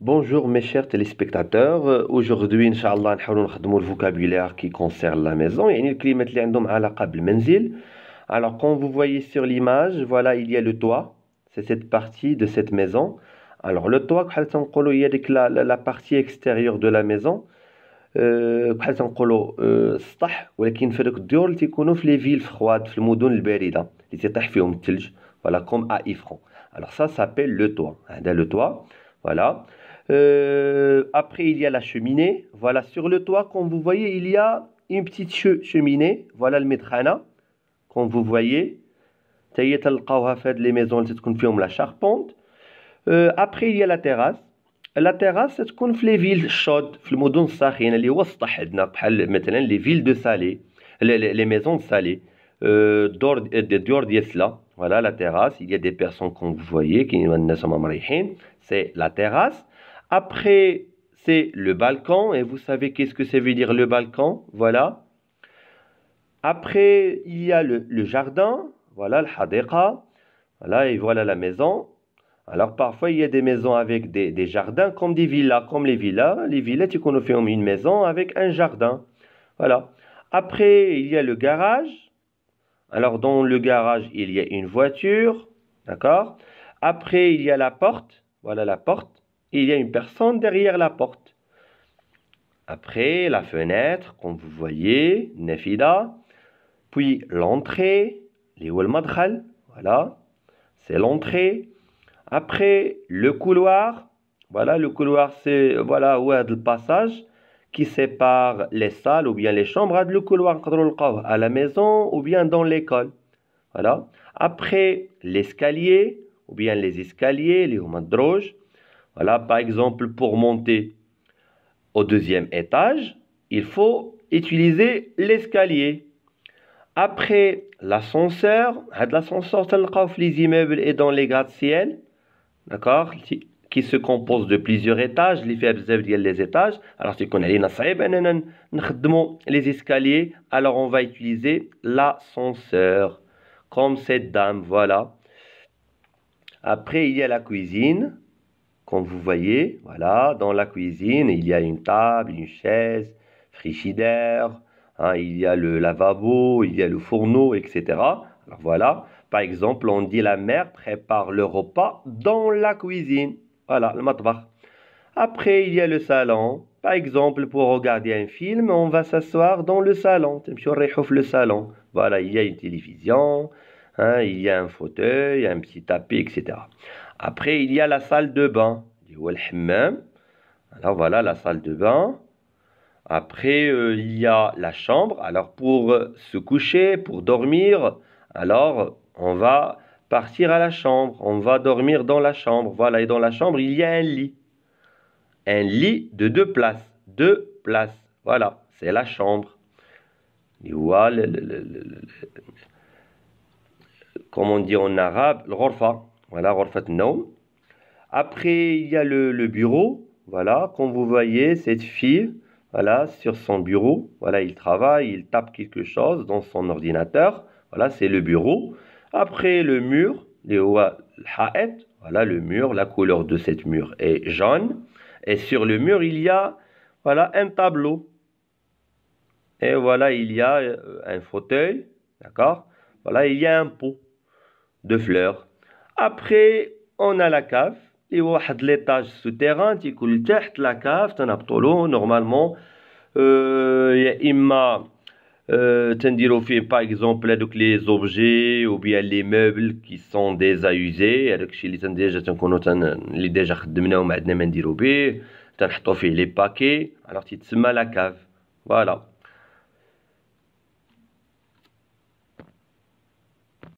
Bonjour mes chers téléspectateurs. Aujourd'hui, Inch'Allah, nous allons le vocabulaire qui concerne la maison. Il y a une climat qui عندهم علاقة بالمنزل. Alors, comme vous voyez sur l'image, voilà, il y a le toit. C'est cette partie de cette maison. Alors, le toit, il y a la partie extérieure de la maison. بحال تنقولوا السطح ولكن في هذوك الديور اللي تيكونوا في لي فيل فخواد في المدن البارده اللي تيطيح فيهم الثلج فوالا كوم ا ايفرون alors ça s'appelle le toit هذا le toit voilà. Après il y a la cheminée, voilà, sur le toit comme vous voyez il y a une petite cheminée, voilà le المدخنه comme vous voyez حتى هي تلقاوها في هاد لي ميزون اللي تكون فيهم لا شاربونت. Après il y a la terrasse. لا تيراس تكون في لي فيل الشود في المدن الساخنه اللي هو السطح عندنا بحال مثلا لي فيل دو سالي لي ميزون دو سالي الديور ديال سلا فوالا لا تيراس il y a des personnes comme vous voyez كاينين الناس هما مريحين c'est la terrasse. Après c'est le balcon et vous savez qu'est-ce que ça veut dire le balcon, voilà. Après il y a le jardin, voilà الحديقة voilà, et voilà la maison. Alors parfois il y a des maisons avec des jardins comme des villas, comme les villas. Les villas, tu connais une maison avec un jardin. Voilà. Après il y a le garage. Alors dans le garage il y a une voiture, d'accord. Après il y a la porte, voilà la porte. Il y a une personne derrière la porte. Après la fenêtre, comme vous voyez, nafida. Puis l'entrée, les والمدخل, voilà, c'est l'entrée. Après, le couloir, voilà, le couloir, c'est, voilà, le passage qui sépare les salles ou bien les chambres. Le couloir, à la maison ou bien dans l'école. Voilà. Après, l'escalier ou bien les escaliers, les madroges. Voilà, par exemple, pour monter au deuxième étage, il faut utiliser l'escalier. Après, l'ascenseur, l'ascenseur, les immeubles et dans les gratte-ciel. D'accord, qui se compose de plusieurs étages, اللي فيها بزاف ديال les étages. Alors تيكون علينا صعيب اننا نخدموا les escaliers, alors on va utiliser l'ascenseur comme cette dame, voilà. Après il y a la cuisine, comme vous voyez, voilà, dans la cuisine il y a une table, une chaise, frigidaire, hein, il y a le lavabo, il y a le fourneau, etc. Alors voilà. Par exemple, on dit la mère prépare le repas dans la cuisine. Voilà, le matbakh. Après, il y a le salon. Par exemple, pour regarder un film, on va s'asseoir dans le salon. Le salon. Voilà, il y a une télévision, hein, il y a un fauteuil, un petit tapis, etc. Après, il y a la salle de bain. Alors voilà, la salle de bain. Après, il y a la chambre. Alors, pour se coucher, pour dormir, alors on va partir à la chambre, on va dormir dans la chambre. Voilà, et dans la chambre, il y a un lit. Un lit de 2 places. 2 places. Voilà, c'est la chambre. Voilà, comme on dit en arabe, l'ghorfa. Voilà, ghorfat naum. Après, il y a le bureau. Voilà, comme vous voyez, cette fille, voilà, sur son bureau. Voilà, il travaille, il tape quelque chose dans son ordinateur. Voilà, c'est le bureau. Après le mur, voilà le mur, la couleur de cette mur est jaune. Et sur le mur, il y a voilà, un tableau. Et voilà, il y a un fauteuil, d'accord. Voilà, il y a un pot de fleurs. Après, on a la cave. Et واحد l'étage souterrain تيكون لتحت la cave تنهبطولو normalement يا إما تنديرو فيه par exemple هادوك les objets ou bien les meubles qui sont déjà usés هذاك الشيء اللي ديجا تنكونو اللي ديجا خدمناه وما عندنا ما نديرو به تنحطو فيه les paquets alors تيتسمى la cave voilà.